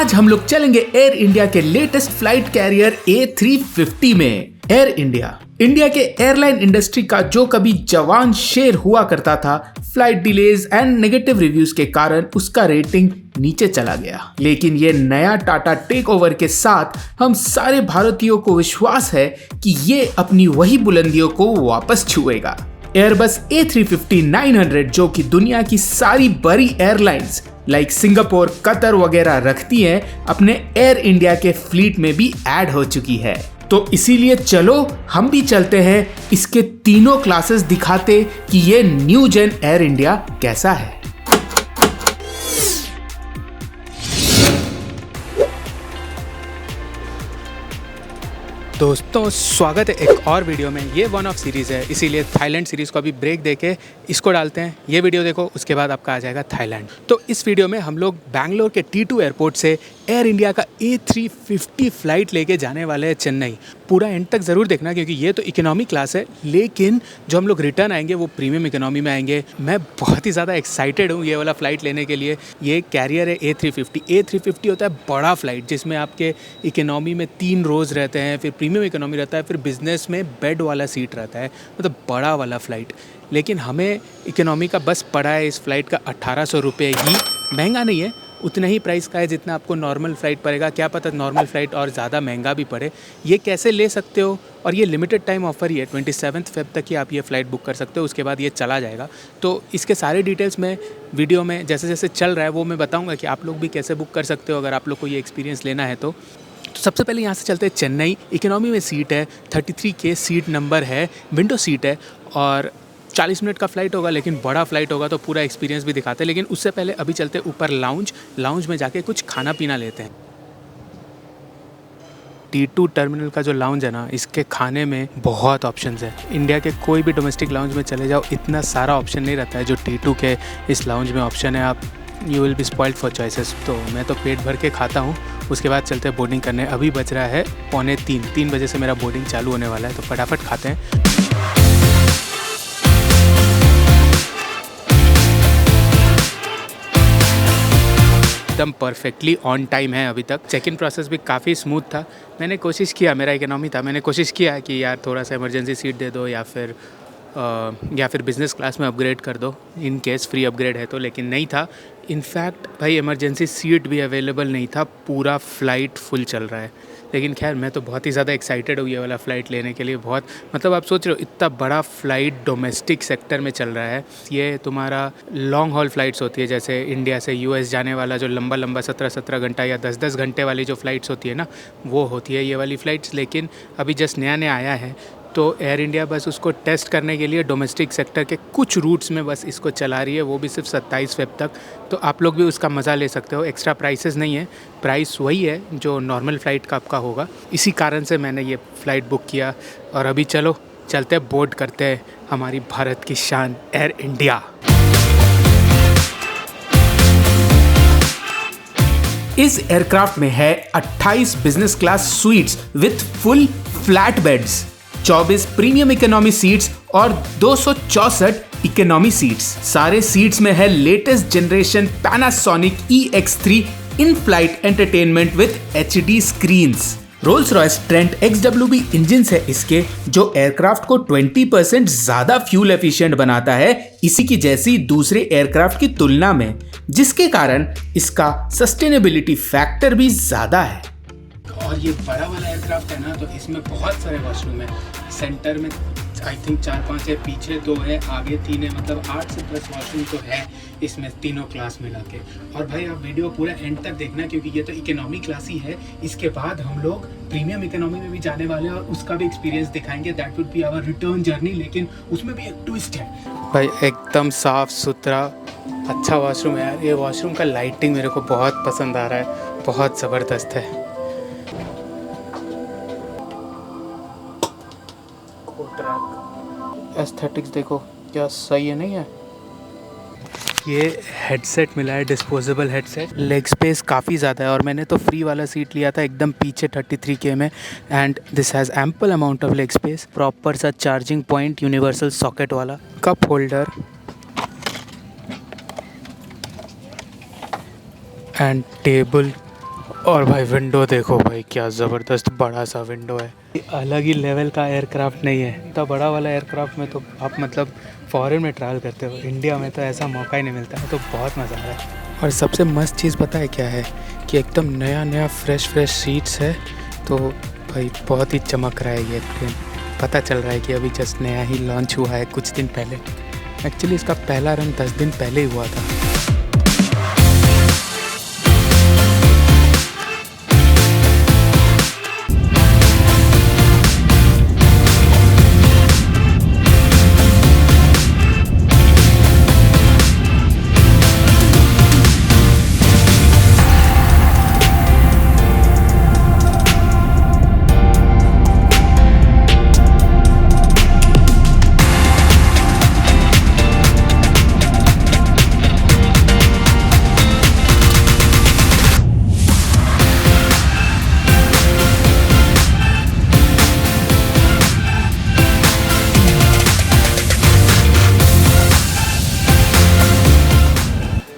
आज हम लोग चलेंगे एयर इंडिया के लेटेस्ट फ्लाइट कैरियर A350 में। एयर इंडिया के एयरलाइन इंडस्ट्री का जो कभी जवान शेर हुआ करता था, flight delays and negative reviews के कारण उसका रेटिंग नीचे चला गया। लेकिन ये नया टाटा टेक ओवर के साथ हम सारे भारतीयों को विश्वास है कि ये अपनी वही बुलंदियों को वापस छुएगा। एयरबस A350-900 जो कि दुनिया की सारी बड़ी एयरलाइंस लाइक सिंगापुर, कतर वगैरह रखती हैं, अपने एयर इंडिया के फ्लीट में भी ऐड हो चुकी है। तो इसीलिए चलो हम भी चलते हैं इसके तीनों क्लासेस दिखाते कि ये न्यू जेन एयर इंडिया कैसा है। दोस्तों स्वागत है एक और वीडियो में। ये वन ऑफ सीरीज़ है, इसीलिए थाईलैंड सीरीज़ को अभी ब्रेक देके इसको डालते हैं। ये वीडियो देखो, उसके बाद आपका आ जाएगा थाईलैंड। तो इस वीडियो में हम लोग बैंगलोर के T2 एयरपोर्ट से एयर इंडिया का A350 फ़्लाइट लेके जाने वाले हैं चेन्नई। पूरा एंड तक ज़रूर देखना क्योंकि ये तो इकोनॉमी क्लास है, लेकिन जो हम लोग रिटर्न आएंगे वो प्रीमियम इकोनॉमी में आएंगे। मैं बहुत ही ज़्यादा एक्साइटेड हूँ ये वाला फ़्लाइट लेने के लिए। ये कैरियर है A350 होता है बड़ा फ़्लाइट जिसमें आपके इकोनॉमी में 3 रोज़ रहते हैं, फिर प्रीमियम इकोनॉमी रहता है, फिर बिज़नेस में बेड वाला सीट रहता है, मतलब बड़ा वाला फ़्लाइट। लेकिन हमें इकोनॉमी का बस पड़ा है इस फ्लाइट का 1800 रुपये ही। महंगा नहीं है, उतना ही प्राइस का है जितना आपको नॉर्मल फ़्लाइट पड़ेगा। क्या पता नॉर्मल फ़्लाइट और ज़्यादा महंगा भी पड़े। ये कैसे ले सकते हो, और ये लिमिटेड टाइम ऑफर ही है, 27 फ़ेब तक ही आप ये फ़्लाइट बुक कर सकते हो, उसके बाद ये चला जाएगा। तो इसके सारे डिटेल्स में वीडियो में जैसे जैसे चल रहा है वो मैं बताऊँगा कि आप लोग भी कैसे बुक कर सकते हो अगर आप लोग को ये एक्सपीरियंस लेना है तो सबसे पहले यहाँ से चलते हैं चेन्नई। इकोनॉमी में सीट है, 33K सीट नंबर है, विंडो सीट है और 40 मिनट का फ़्लाइट होगा, लेकिन बड़ा फ़्लाइट होगा तो पूरा एक्सपीरियंस भी दिखाते हैं। लेकिन उससे पहले अभी चलते हैं ऊपर लाउंज में जाके कुछ खाना पीना लेते हैं। T2 टर्मिनल का जो लाउंज है ना, इसके खाने में बहुत ऑप्शंस है। इंडिया के कोई भी डोमेस्टिक लाउंज में चले जाओ, इतना सारा ऑप्शन नहीं रहता है जो T2 के इस लाउंज में ऑप्शन है। आप you will be spoiled for choices. तो मैं तो पेट भर के खाता हूँ। उसके बाद चलते हैं बोर्डिंग करने। अभी बज रहा है 2:45 बजे से मेरा बोर्डिंग चालू होने वाला है, तो फटाफट खाते हैं। एकदम परफेक्टली ऑन टाइम है अभी तक। चेक इन प्रोसेस भी काफ़ी स्मूथ था। मैंने कोशिश किया, मेरा इकोनॉमी था, मैंने कोशिश किया कि यार थोड़ा सा इमरजेंसी सीट दे दो या फिर बिज़नेस क्लास में अपग्रेड कर दो इन केस फ्री अपग्रेड है तो, लेकिन नहीं था। इनफैक्ट भाई इमरजेंसी सीट भी अवेलेबल नहीं था, पूरा फ़्लाइट फुल चल रहा है। लेकिन खैर मैं तो बहुत ही ज़्यादा एक्साइटेड हूँ ये वाला फ़्लाइट लेने के लिए। बहुत मतलब आप सोच रहे हो इतना बड़ा फ़्लाइट डोमेस्टिक सेक्टर में चल रहा है। ये तुम्हारा लॉन्ग हॉल फ़्लाइट्स होती है, जैसे इंडिया से US जाने वाला जो लंबा 17 घंटा या 10 घंटे वाली जो फ़्लाइट्स होती है ना, वो होती है ये वाली फ़्लाइट्स। लेकिन अभी जस्ट नया आया है तो एयर इंडिया बस उसको टेस्ट करने के लिए डोमेस्टिक सेक्टर के कुछ रूट्स में बस इसको चला रही है, वो भी सिर्फ 27 फ़ेब तक। तो आप लोग भी उसका मज़ा ले सकते हो। एक्स्ट्रा प्राइसेस नहीं है, प्राइस वही है जो नॉर्मल फ़्लाइट का आपका होगा। इसी कारण से मैंने ये फ़्लाइट बुक किया। और अभी चलो चलते हैं, बोर्ड करते हैं हमारी भारत की शान एयर इंडिया। इस एयरक्राफ्ट में है 28 business class sweets with full flat beds, 24 premium economy seats और 264 इकोनॉमी सीट्स। सारे सीट्स में है latest generation Panasonic EX3 in flight entertainment with HD screens. Rolls Royce Trent XWB engine है इसके, जो एयरक्राफ्ट को 20% ज्यादा फ्यूल एफिशिएंट बनाता है इसी की जैसी दूसरे एयरक्राफ्ट की तुलना में, जिसके कारण इसका सस्टेनेबिलिटी फैक्टर भी ज्यादा है। और ये बड़ा वाला एयरक्राफ्ट है ना, तो इसमें बहुत सारे वॉशरूम है। सेंटर में आई थिंक 4-5 है, पीछे 2 है, आगे 3 है, मतलब 8 से प्लस वॉशरूम तो है इसमें तीनों क्लास मिला के। और भाई आप वीडियो पूरा एंड तक देखना क्योंकि ये तो इकोनॉमी क्लास ही है। इसके बाद हम लोग प्रीमियम इकोनॉमी में भी जाने वाले हैं और उसका भी एक्सपीरियंस दिखाएंगे। That would be our return journey. लेकिन उसमें भी एक ट्विस्ट है भाई, एकदम साफ सुथरा अच्छा वॉशरूम है यार। ये वॉशरूम का लाइटिंग मेरे को बहुत पसंद आ रहा है, बहुत ज़बरदस्त है। एस्थेटिक्स देखो क्या सही है, नहीं है? ये हेडसेट मिला है, डिस्पोजेबल हेडसेट। लेग स्पेस काफ़ी ज़्यादा है और मैंने तो फ्री वाला सीट लिया था एकदम पीछे 33K में। And this has ample amount of leg space. Proper सा चार्जिंग पॉइंट, यूनिवर्सल सॉकेट वाला, कप होल्डर एंड टेबल और भाई विंडो देखो भाई, क्या ज़बरदस्त बड़ा सा विंडो है। ये अलग ही लेवल का एयरक्राफ्ट नहीं है, इतना बड़ा वाला एयरक्राफ्ट में तो आप मतलब फॉरेन में ट्रैवल करते हो, इंडिया में तो ऐसा मौका ही नहीं मिलता है, तो बहुत मज़ा आ रहा है। और सबसे मस्त चीज़ पता है क्या है कि एकदम नया नया फ्रेश सीट्स है, तो भाई बहुत ही चमक रहा है ये प्लेन। पता चल रहा है कि अभी जस्ट नया ही लॉन्च हुआ है कुछ दिन पहले। एक्चुअली इसका पहला रन 10 दिन पहले ही हुआ था।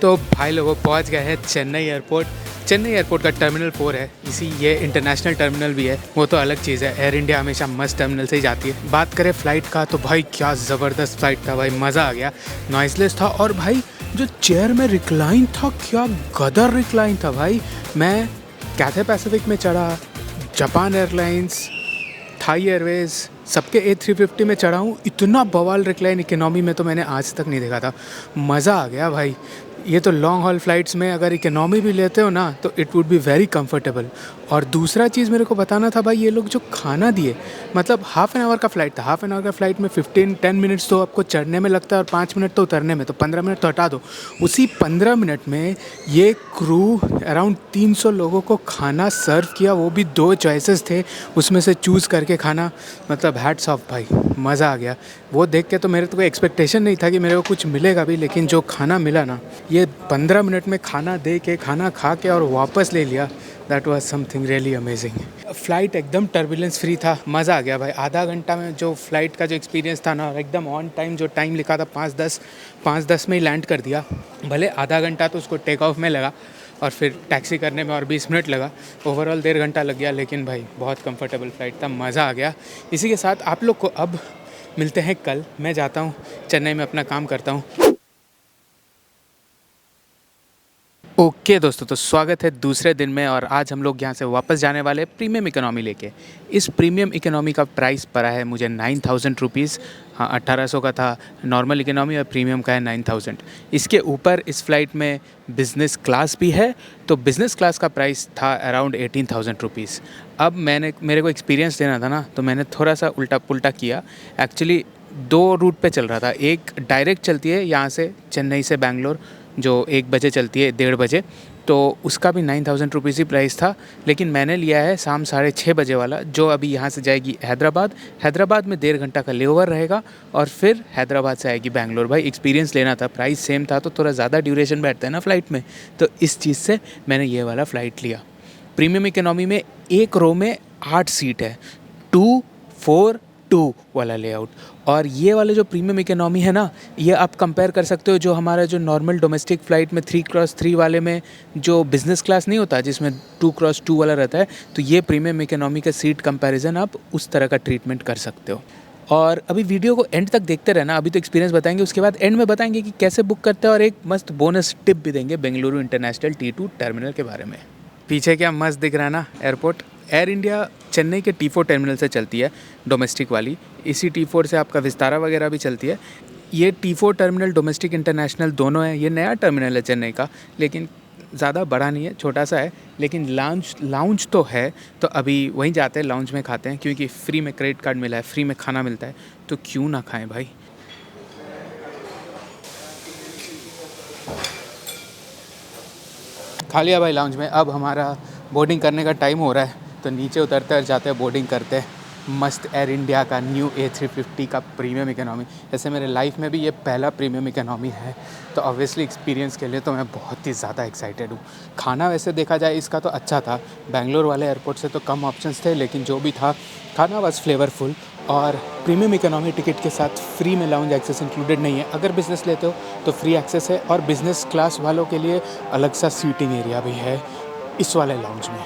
तो भाई लोगों पहुंच गए हैं चेन्नई एयरपोर्ट। चेन्नई एयरपोर्ट का टर्मिनल 4 है, इसी ये इंटरनेशनल टर्मिनल भी है, वो तो अलग चीज़ है। एयर इंडिया हमेशा मस्त टर्मिनल से ही जाती है। बात करें फ़्लाइट का तो भाई क्या ज़बरदस्त फ़्लाइट था भाई, मज़ा आ गया। नॉइसलेस था और भाई जो चेयर में रिक्लाइन था, क्या गदर रिक्लाइन था भाई। मैं कैथे पैसिफिक में चढ़ा, जापान एयरलाइंस, थाई एयरवेज़, सबके A350 में चढ़ा हूँ। इतना बवाल रिक्लाइन इकोनॉमी में तो मैंने आज तक नहीं देखा था। मज़ा आ गया भाई। ये तो लॉन्ग हॉल फ्लाइट्स में अगर इकोनॉमी भी लेते हो ना तो it would be very comfortable. और दूसरा चीज़ मेरे को बताना था भाई, ये लोग जो खाना दिए, मतलब हाफ़ एन आवर का फ़्लाइट था। हाफ़ एन आवर का फ़्लाइट में 10 मिनट्स तो आपको चढ़ने में लगता है और 5 मिनट तो उतरने में, तो 15 मिनट तो हटा दो। उसी 15 मिनट में ये क्रू अराउंड 300 लोगों को खाना सर्व किया, वो भी 2 चॉइसेस थे, उसमें से चूज़ करके खाना। मतलब हैट्स ऑफ भाई, मज़ा आ गया। वो देख के तो मेरे तो कोई एक्सपेक्टेशन नहीं था कि मेरे को कुछ मिलेगा भी, लेकिन जो खाना मिला ना, ये 15 मिनट में खाना दे के, खाना खा के और वापस ले लिया, that was something really amazing. Flight एकदम टर्बुलेंस फ्री था, मज़ा आ गया भाई। आधा घंटा में जो फ़्लाइट का जो एक्सपीरियंस था ना, एकदम ऑन टाइम, जो टाइम लिखा था 5:10 में ही लैंड कर दिया। भले आधा घंटा तो उसको टेक ऑफ में लगा और फिर टैक्सी करने में और 20 मिनट लगा, ओवरऑल 1.5 घंटा लग गया, लेकिन भाई बहुत कंफर्टेबल फ़्लाइट था, मज़ा आ गया। इसी के साथ आप लोग को अब मिलते हैं कल। मैं जाता हूँ चेन्नई में, अपना काम करता हूँ। ओके दोस्तों, तो स्वागत है दूसरे दिन में, और आज हम लोग यहाँ से वापस जाने वाले प्रीमियम इकोनॉमी लेके। इस प्रीमियम इकोनॉमी का प्राइस पड़ा है मुझे 9,000 रुपीज़। हाँ, 1800 का था नॉर्मल इकोनॉमी और प्रीमियम का है 9,000। इसके ऊपर इस फ्लाइट में बिज़नेस क्लास भी है, तो बिज़नेस क्लास का प्राइस था अराउंड 18,000 रुपीज़। अब मेरे को एक्सपीरियंस देना था ना, तो मैंने थोड़ा सा उल्टा पुल्टा किया। एक्चुअली 2 रूट पे चल रहा था। एक डायरेक्ट चलती है यहाँ से चेन्नई से बैंगलोर, जो 1 बजे चलती है, 1:30 बजे, तो उसका भी 9,000 रुपीज़ ही प्राइस था। लेकिन मैंने लिया है शाम 6:30 बजे वाला, जो अभी यहाँ से जाएगी हैदराबाद। हैदराबाद में 1.5 घंटा का लेओवर रहेगा और फिर हैदराबाद से आएगी बैंगलोर। भाई एक्सपीरियंस लेना था, प्राइस सेम था तो थोड़ा ज़्यादा ड्यूरेशन बैठता है ना फ़्लाइट में, तो इस चीज़ से मैंने ये वाला फ़्लाइट लिया। प्रीमियम इकोनॉमी में एक रो में 8 सीट है, 2-4-2 वाला लेआउट। और ये वाले जो प्रीमियम इकोनॉमी है ना, ये आप कंपेयर कर सकते हो जो हमारा जो नॉर्मल डोमेस्टिक फ़्लाइट में 3x3 वाले में जो बिज़नेस क्लास नहीं होता, जिसमें 2x2 वाला रहता है, तो ये प्रीमियम इकोनॉमी का सीट कंपैरिजन आप उस तरह का ट्रीटमेंट कर सकते हो। और अभी वीडियो को एंड तक देखते रहना, अभी तो एक्सपीरियंस बताएंगे, उसके बाद एंड में बताएंगे कि कैसे बुक करते हैं, और एक मस्त बोनस टिप भी देंगे बेंगलुरु इंटरनेशनल T2 टर्मिनल के बारे में। पीछे क्या मस्त दिख रहा है ना एयरपोर्ट। एयर इंडिया चेन्नई के T4 टर्मिनल से चलती है, डोमेस्टिक वाली। इसी T4 से आपका विस्तारा वगैरह भी चलती है। ये T4 टर्मिनल डोमेस्टिक इंटरनेशनल दोनों है। ये नया टर्मिनल है चेन्नई का, लेकिन ज़्यादा बड़ा नहीं है, छोटा सा है, लेकिन लाउंज तो है। तो अभी वहीं जाते हैं, लाउंज में खाते हैं, क्योंकि फ्री में क्रेडिट कार्ड मिला है, फ्री में खाना मिलता है, तो क्यों ना खाएं भाई। खा लिया भाई लाउंज में। अब हमारा बोर्डिंग करने का टाइम हो रहा है, तो नीचे उतरते हैं और जाते हैं बोर्डिंग करते हैं। मस्त एयर इंडिया का न्यू A350 का प्रीमियम इकोनॉमी। ऐसे मेरे लाइफ में भी ये पहला प्रीमियम इकोनॉमी है, तो ऑब्वियसली एक्सपीरियंस के लिए तो मैं बहुत ही ज़्यादा एक्साइटेड हूँ। खाना वैसे देखा जाए इसका तो अच्छा था, बेंगलोर वाले एयरपोर्ट से तो कम ऑप्शंस थे, लेकिन जो भी था खाना बस फ्लेवरफुल। और प्रीमियम इकोनॉमी टिकट के साथ फ्री में लाउंज एक्सेस इंक्लूडेड नहीं है। अगर बिज़नेस लेते हो तो फ्री एक्सेस है, और बिज़नेस क्लास वालों के लिए अलग सा सीटिंग एरिया भी है। इस वाले लाउंज में।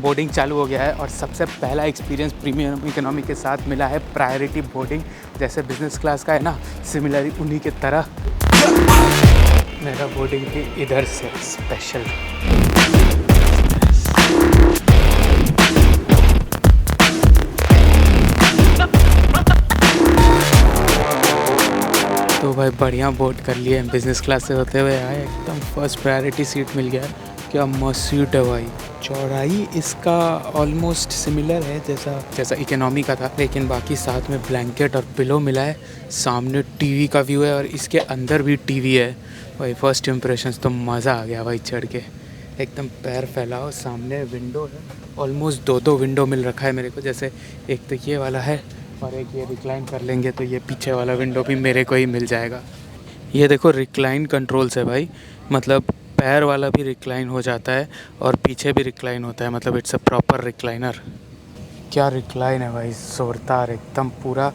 बोर्डिंग चालू हो गया है और सबसे पहला एक्सपीरियंस प्रीमियम इकोनॉमी के साथ मिला है प्रायोरिटी बोर्डिंग। जैसे बिजनेस क्लास का है ना, सिमिलरली उन्हीं के तरह मेरा बोर्डिंग भी इधर से स्पेशल। तो भाई बढ़िया बोर्ड कर लिए, बिजनेस क्लास से होते हुए आए, एकदम फर्स्ट प्रायोरिटी सीट मिल गया। क्या मस्त सीट है भाई। चौड़ाई इसका ऑलमोस्ट सिमिलर है जैसा इकोनॉमी का था, लेकिन बाकी साथ में ब्लैंकेट और पिलो मिला है। सामने टीवी का व्यू है और इसके अंदर भी टीवी है भाई। फर्स्ट इम्प्रेशंस तो मज़ा आ गया भाई चढ़ के। एकदम पैर फैलाओ, सामने विंडो है, ऑलमोस्ट दो विंडो मिल रखा है मेरे को। जैसे एक तो ये वाला है और एक ये रिक्लाइन कर लेंगे तो ये पीछे वाला विंडो भी मेरे को ही मिल जाएगा। ये देखो रिक्लाइन कंट्रोल्स है भाई, मतलब पैर वाला भी रिक्लाइन हो जाता है और पीछे भी रिक्लाइन होता है, मतलब इट्स अ प्रॉपर रिक्लाइनर। क्या रिक्लाइन है भाई, जोरदार एकदम पूरा।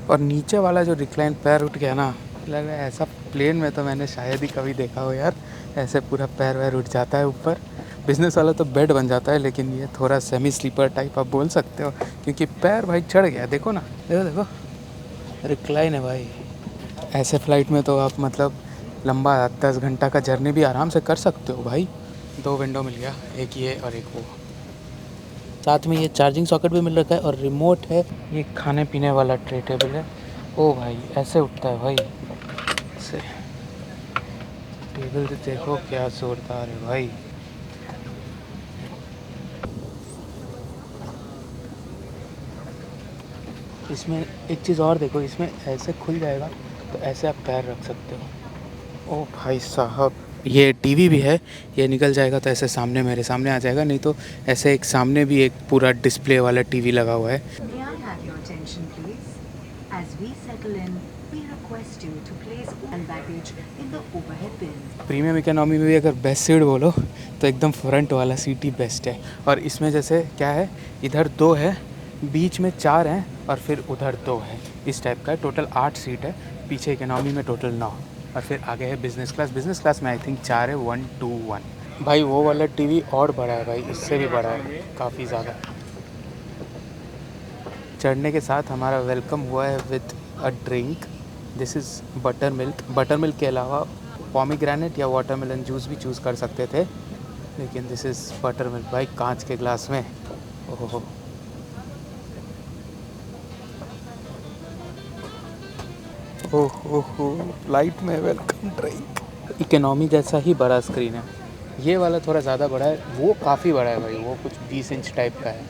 और नीचे वाला जो रिक्लाइन पैर उठ गया ना, लग रहा है ऐसा प्लेन में तो मैंने शायद ही कभी देखा हो यार, ऐसे पूरा पैर वैर उठ जाता है ऊपर। बिजनेस वाला तो बेड बन जाता है, लेकिन ये थोड़ा सेमी स्लीपर टाइप आप बोल सकते हो, क्योंकि पैर भाई चढ़ गया। देखो ना, देखो रिक्लाइन है भाई। ऐसे फ्लाइट में तो आप मतलब लंबा 10 घंटा का जर्नी भी आराम से कर सकते हो भाई। 2 विंडो मिल गया, एक ये और एक वो। साथ में ये चार्जिंग सॉकेट भी मिल रखा है और रिमोट है। ये खाने पीने वाला ट्रे टेबल है। ओ भाई ऐसे उठता है भाई, ऐसे टेबल से देखो क्या जोरदार है भाई। इसमें एक चीज़ और देखो, इसमें ऐसे खुल जाएगा तो ऐसे आप पैर रख सकते हो। ओ भाई साहब, ये टीवी भी है। ये निकल जाएगा तो ऐसे सामने मेरे सामने आ जाएगा, नहीं तो ऐसे एक सामने भी एक पूरा डिस्प्ले वाला टीवी लगा हुआ है। प्रीमियम इकोनॉमी में भी अगर बेस्ट सीट बोलो तो एकदम फ्रंट वाला सीट ही बेस्ट है। और इसमें जैसे क्या है, इधर 2 है, बीच में 4 हैं और फिर उधर 2 है, इस टाइप का। टोटल 8 सीट है, पीछे इकोनॉमी में टोटल 9 और फिर आगे है बिज़नेस क्लास। बिज़नेस क्लास में आई थिंक 4 है, 1 2 1। भाई वो वाला टीवी और बड़ा है भाई, इससे भी बड़ा है काफ़ी ज़्यादा। चढ़ने के साथ हमारा वेलकम हुआ है with a drink. This is butter milk. Butter milk के अलावा पोमीग्रेनेट या वाटरमेलन जूस भी चूज़ कर सकते थे, लेकिन दिस इज़ बटर मिल्क भाई, कांच के ग्लास में। ओहो ओहो, फ्लाइट में वेलकम ड्रिंक। इकोनॉमी जैसा ही बड़ा स्क्रीन है, ये वाला थोड़ा ज़्यादा बड़ा है, वो काफ़ी बड़ा है भाई, वो कुछ 20 इंच टाइप का है।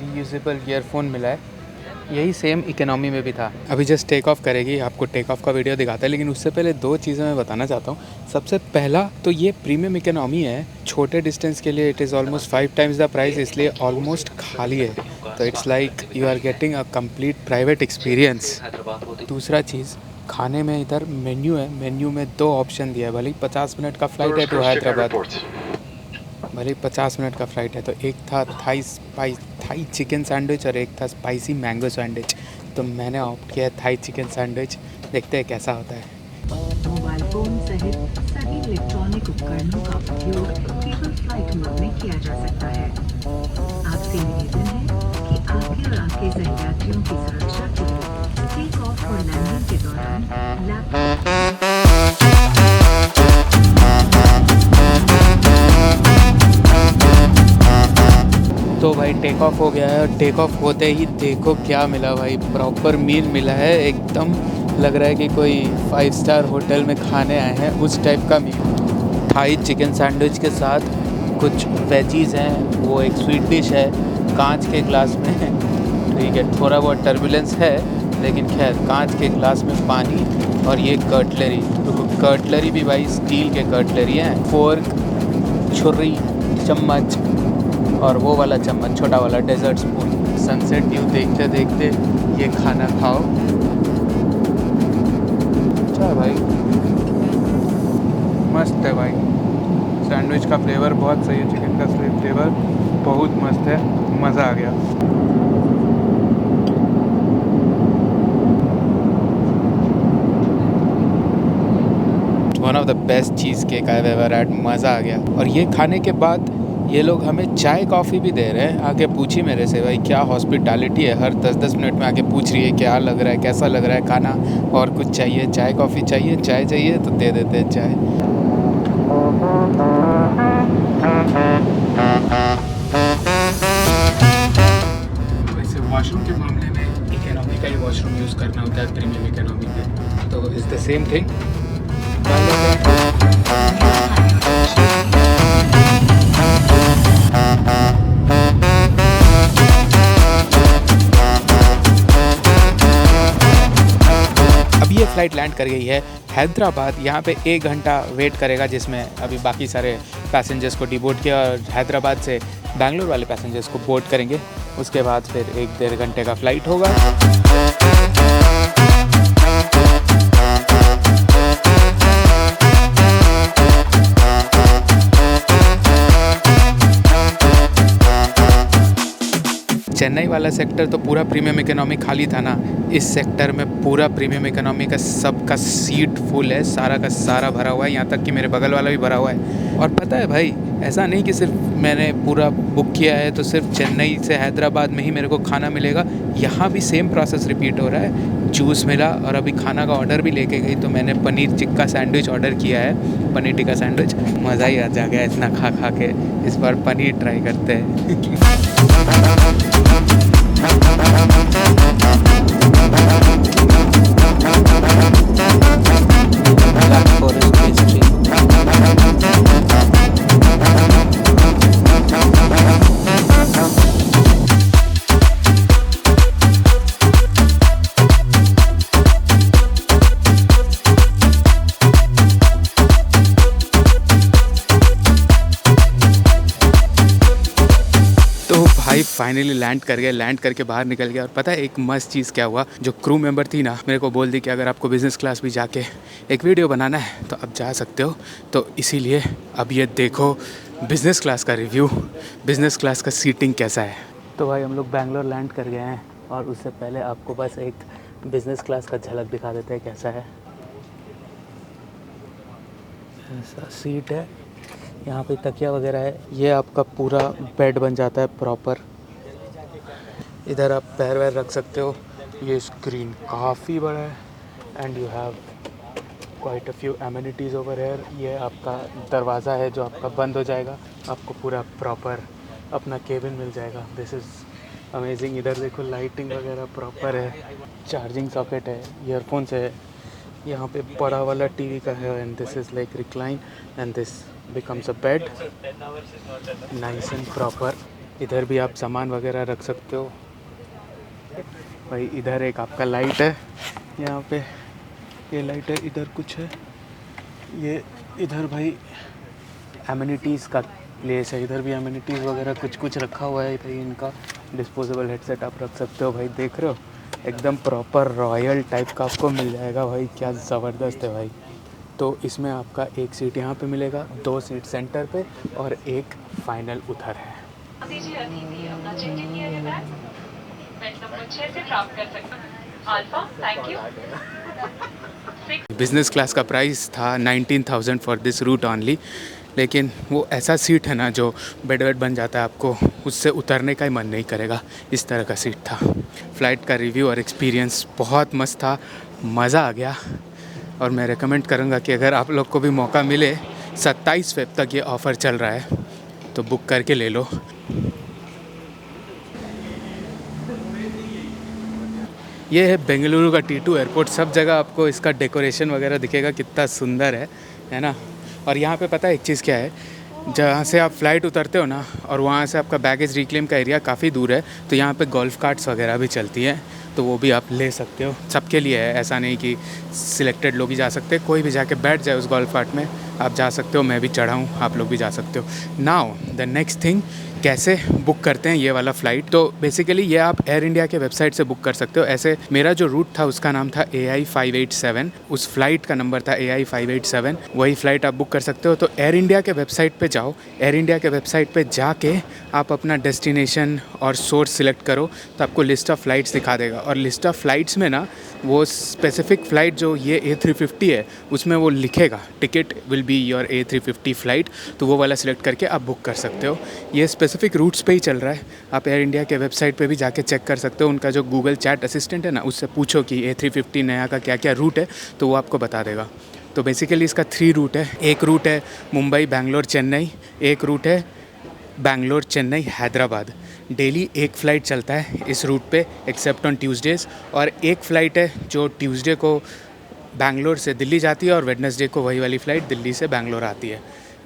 रीयूजेबल ईयरफोन मिला है, यही सेम इकोनॉमी में भी था। अभी जस्ट टेक ऑफ करेगी, आपको टेक ऑफ का वीडियो दिखाता है, लेकिन उससे पहले 2 चीज़ें मैं बताना चाहता हूँ। सबसे पहला तो ये प्रीमियम इकोनॉमी है, छोटे डिस्टेंस के लिए it is almost 5 times the price, इसलिए ऑलमोस्ट खाली है। तो it's like you are getting a complete private experience. दूसरा चीज़, खाने में इधर मेन्यू है, मेन्यू में 2 ऑप्शन दिया है। भले 50 मिनट का फ़्लाइट है टू हैदराबाद, भले 50 मिनट का फ़्लाइट है, तो एक था थाई चिकन सैंडविच और एक था स्पाइसी मैंगो सैंडविच। तो मैंने ऑप्ट किया थाई चिकन सैंडविच, देखते हैं कैसा होता है। मोबाइल फोन सहित सभी इलेक्ट्रॉनिक उपकरणों का उपयोग केवल फ्लाइट मोड में किया जा सकता है। आपसे निवेदन है कि आपके और आपके सहयात्रियों की सुरक्षा के लिए टेक ऑफ और लैंडिंग के दौरान लैपटॉप तो भाई टेक ऑफ हो गया है और टेक ऑफ होते ही देखो क्या मिला भाई, प्रॉपर मील मिला है। एकदम लग रहा है कि कोई 5 स्टार होटल में खाने आए हैं, उस टाइप का मील। थाई चिकन सैंडविच के साथ कुछ वेजीज़ हैं, वो एक स्वीट डिश है कांच के ग्लास में। ठीक है, थोड़ा बहुत टर्बुलेंस है, लेकिन खैर कांच के ग्लास में पानी और ये कटलरी। तो कटलरी भी भाई स्टील के कटलरी हैं, फोर्क, छुरी, चम्मच और वो वाला चम्मच छोटा वाला डेजर्ट स्पून। सनसेट व्यू देखते देखते ये खाना खाओ। अच्छा भाई, मस्त है भाई। सैंडविच का फ्लेवर बहुत सही है, चिकन का फ्लेवर बहुत मस्त है, मज़ा आ गया। One of the best cheese cake I ever had, मज़ा आ गया। और ये खाने के बाद ये लोग हमें चाय कॉफ़ी भी दे रहे हैं। आके पूछी मेरे से, भाई क्या हॉस्पिटैलिटी है, हर 10-10 मिनट में आके पूछ रही है क्या लग रहा है, कैसा लग रहा है खाना, और कुछ चाहिए, चाय कॉफ़ी चाहिए, चाय चाहिए तो दे देते हैं चाय। वैसे वॉशरूम के मामले में इकोनॉमी का ही वॉशरूम यूज़ करना होता है प्रीमियम इकोनॉमी में, तो इज़ द सेम थिंग। अब ये फ़्लाइट लैंड कर गई है हैदराबाद। यहाँ पे 1 घंटा वेट करेगा, जिसमें अभी बाकी सारे पैसेंजर्स को डिबोर्ड किया और हैदराबाद से बैंगलोर वाले पैसेंजर्स को बोर्ड करेंगे। उसके बाद फिर 1-1.5 घंटे का फ़्लाइट होगा। चेन्नई वाला सेक्टर तो पूरा प्रीमियम इकोनॉमी खाली था ना, इस सेक्टर में पूरा प्रीमियम इकोनॉमी का सबका सीट फुल है, सारा का सारा भरा हुआ है, यहाँ तक कि मेरे बगल वाला भी भरा हुआ है। और पता है भाई, ऐसा नहीं कि सिर्फ मैंने पूरा बुक किया है तो सिर्फ चेन्नई से हैदराबाद में ही मेरे को खाना मिलेगा, यहाँ भी सेम प्रोसेस रिपीट हो रहा है। जूस मिला और अभी खाना का ऑर्डर भी लेके गई, तो मैंने पनीर टिक्का सैंडविच ऑर्डर किया है, पनीर टिक्का सैंडविच। मज़ा ही आ जा गया इतना खा खा के, इस बार पनीर ट्राई करते हैं। भाई फाइनली लैंड कर गए, लैंड करके बाहर निकल गया। और पता है एक मस्त चीज़ क्या हुआ, जो क्रू मेंबर थी ना, मेरे को बोल दी कि अगर आपको बिज़नेस क्लास भी जाके एक वीडियो बनाना है तो आप जा सकते हो। तो इसीलिए अब ये देखो बिज़नेस क्लास का रिव्यू, बिज़नेस क्लास का सीटिंग कैसा है। तो भाई हम लोग बैंगलोर लैंड कर गए हैं और उससे पहले आपको बस एक बिज़नेस क्लास का झलक दिखा देते हैं कैसा है। ऐसा सीट है, यहाँ पे तकिया वगैरह है, ये आपका पूरा बेड बन जाता है प्रॉपर। इधर आप पैर वैर रख सकते हो। ये स्क्रीन काफ़ी बड़ा है and you have quite a few amenities over here. ये आपका दरवाज़ा है जो आपका बंद हो जाएगा, आपको पूरा प्रॉपर अपना केबिन मिल जाएगा। This is amazing. इधर देखो लाइटिंग वगैरह प्रॉपर है, चार्जिंग सॉकेट है, ईयरफोन्स है, यहाँ पे बड़ा वाला टीवी का है and this is like recline and this becomes a bed, nice and proper। इधर भी आप सामान वगैरह रख सकते हो। भाई इधर एक आपका लाइट है, यहाँ पे ये लाइट है, इधर कुछ है, ये इधर भाई एमिनिटीज़ का प्लेस है, इधर भी एमिनिटीज़ वगैरह कुछ कुछ रखा हुआ है। भाई इनका डिस्पोजेबल हेडसेट आप रख सकते हो। भाई देख रहे हो, एकदम प्रॉपर रॉयल टाइप का आपको मिल जाएगा। भाई क्या ज़बरदस्त है भाई। तो इसमें आपका एक सीट यहाँ पे मिलेगा, 2 सीट सेंटर पे और एक फाइनल उधर है। बिज़नेस क्लास का प्राइस था 19,000 फॉर दिस रूट ऑनली, लेकिन वो ऐसा सीट है ना जो बेड वेड बन जाता है, आपको उससे उतरने का ही मन नहीं करेगा, इस तरह का सीट था। फ़्लाइट का रिव्यू और एक्सपीरियंस बहुत मस्त था, मज़ा आ गया। और मैं रेकमेंड करूँगा कि अगर आप लोग को भी मौका मिले, 27 फ़रवरी तक ये ऑफ़र चल रहा है, तो बुक करके ले लो। ये है बेंगलुरु का T2 एयरपोर्ट। सब जगह आपको इसका डेकोरेशन वगैरह दिखेगा, कितना सुंदर है ना। और यहाँ पे पता है एक चीज़ क्या है, जहाँ से आप फ़्लाइट उतरते हो ना और वहाँ से आपका बैगेज रिक्लेम का एरिया काफ़ी दूर है, तो यहाँ पे गोल्फ़ कार्ट्स वगैरह भी चलती हैं, तो वो भी आप ले सकते हो। सबके लिए है, ऐसा नहीं कि सिलेक्टेड लोग ही जा सकते, कोई भी जाके बैठ जाए उस गोल्फ़ कार्ट में, आप जा सकते हो। मैं भी चढ़ा हूँ, आप लोग भी जा सकते हो। नाउ द नेक्स्ट थिंग, कैसे बुक करते हैं ये वाला फ़्लाइट। तो बेसिकली ये आप एयर इंडिया के वेबसाइट से बुक कर सकते हो। ऐसे मेरा जो रूट था उसका नाम था AI587, उस फ्लाइट का नंबर था AI587, वही फ़्लाइट आप बुक कर सकते हो। तो एयर इंडिया के वेबसाइट पे जाओ, एयर इंडिया के वेबसाइट पे जाके आप अपना डेस्टिनेशन और सोर्स सिलेक्ट करो तो आपको लिस्ट ऑफ फ़्लाइट्स दिखा देगा। और लिस्ट ऑफ फ़्लाइट्स में ना वो स्पेसिफिक फ़्लाइट जो ये A350 है उसमें वो लिखेगा ticket will be your A350 flight, तो वो वाला सिलेक्ट करके आप बुक कर सकते हो। ये स्पेसिफिक रूट्स पे ही चल रहा है। आप एयर इंडिया के वेबसाइट पे भी जाके चेक कर सकते हो। उनका जो गूगल चैट असिस्टेंट है ना, उससे पूछो कि A350 नया का क्या क्या रूट है, तो वो आपको बता देगा। तो बेसिकली इसका 3 रूट है। एक रूट है मुंबई बैंगलोर चेन्नई, एक रूट है बैंगलोर चेन्नई हैदराबाद। डेली एक फ़्लाइट चलता है इस रूट पे एक्सेप्ट ऑन ट्यूसडेज़, और एक फ़्लाइट है जो ट्यूसडे को बैंगलोर से दिल्ली जाती है और वेडनेसडे को वही वाली फ़्लाइट दिल्ली से बैंगलोर आती है।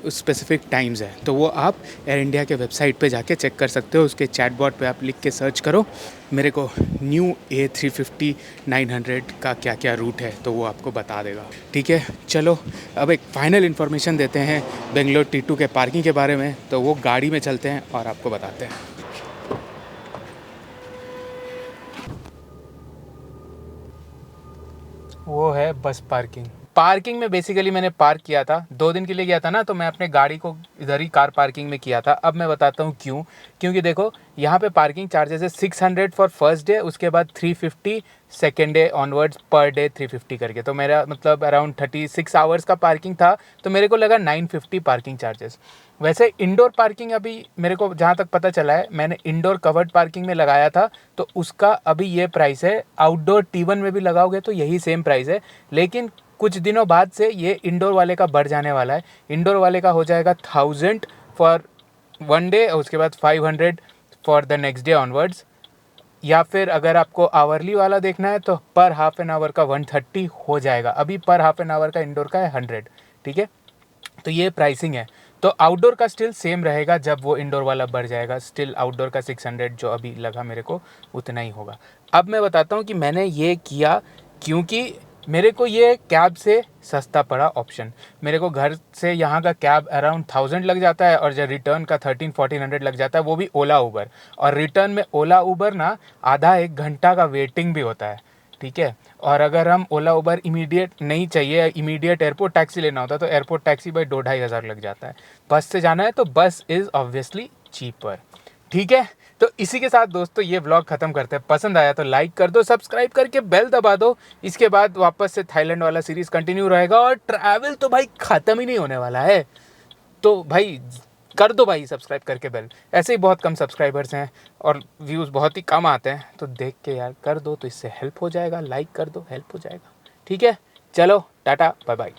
उस स्पेसिफिक टाइम्स है, तो वो आप एयर इंडिया के वेबसाइट पे जाके चेक कर सकते हो। उसके चैटबॉट पे आप लिख के सर्च करो मेरे को न्यू A350-900 का क्या क्या रूट है, तो वो आपको बता देगा। ठीक है, चलो अब एक फ़ाइनल इन्फॉर्मेशन देते हैं बेंगलोर T2 के पार्किंग के बारे में। तो वो गाड़ी में चलते हैं और आपको बताते हैं। वो है बस पार्किंग में बेसिकली मैंने पार्क किया था, 2 दिन के लिए गया था ना, तो मैं अपने गाड़ी को इधर ही कार पार्किंग में किया था। अब मैं बताता हूँ क्यों। क्योंकि देखो यहाँ पे पार्किंग चार्जेस है 600 फॉर फर्स्ट डे, उसके बाद 350 second day onwards, per day 350 करके। तो मेरा मतलब अराउंड 36 आवर्स का पार्किंग था, तो मेरे को लगा 950 पार्किंग चार्जेस। वैसे इंडोर पार्किंग अभी मेरे को जहाँ तक पता चला है, मैंने इंडोर कवर्ड पार्किंग में लगाया था, तो उसका अभी ये प्राइस है। आउटडोर T1 में भी लगाओगे तो यही सेम प्राइस है, लेकिन कुछ दिनों बाद से ये इंडोर वाले का बढ़ जाने वाला है। इंडोर वाले का हो जाएगा 1000 फॉर 1 डे, और उसके बाद 500 for the next day onwards. या फिर अगर आपको आवरली वाला देखना है तो पर हाफ एन आवर का 130 हो जाएगा। अभी पर हाफ एन आवर का इंडोर का है 100। ठीक है, तो ये प्राइसिंग है। तो आउटडोर का स्टिल सेम रहेगा, जब वो इंडोर वाला बढ़ जाएगा स्टिल आउटडोर का 600 जो अभी लगा मेरे को उतना ही होगा। अब मैं बताता हूँ कि मैंने ये किया क्योंकि मेरे को ये कैब से सस्ता पड़ा ऑप्शन। मेरे को घर से यहाँ का कैब अराउंड 1000 लग जाता है, और जब रिटर्न का 1300-1400 लग जाता है, वो भी ओला उबर। और रिटर्न में ओला उबर ना आधा 1 घंटा का वेटिंग भी होता है। ठीक है, और अगर हम ओला उबर इमीडिएट नहीं चाहिए, इमीडिएट एयरपोर्ट टैक्सी लेना होता है, तो एयरपोर्ट टैक्सी भाई 2-2.5 हज़ार लग जाता है। बस से जाना है तो बस इज़ ऑब्वियसली चीपर। ठीक है, तो इसी के साथ दोस्तों ये व्लॉग ख़त्म करते हैं। पसंद आया तो लाइक कर दो, सब्सक्राइब करके बेल दबा दो। इसके बाद वापस से थाईलैंड वाला सीरीज़ कंटिन्यू रहेगा, और ट्रैवल तो भाई ख़त्म ही नहीं होने वाला है। तो भाई कर दो भाई सब्सक्राइब करके बेल। ऐसे ही बहुत कम सब्सक्राइबर्स हैं और व्यूज़ बहुत ही कम आते हैं, तो देख के यार कर दो, तो इससे हेल्प हो जाएगा। लाइक कर दो, हेल्प हो जाएगा। ठीक है, चलो टाटा बाय बाय।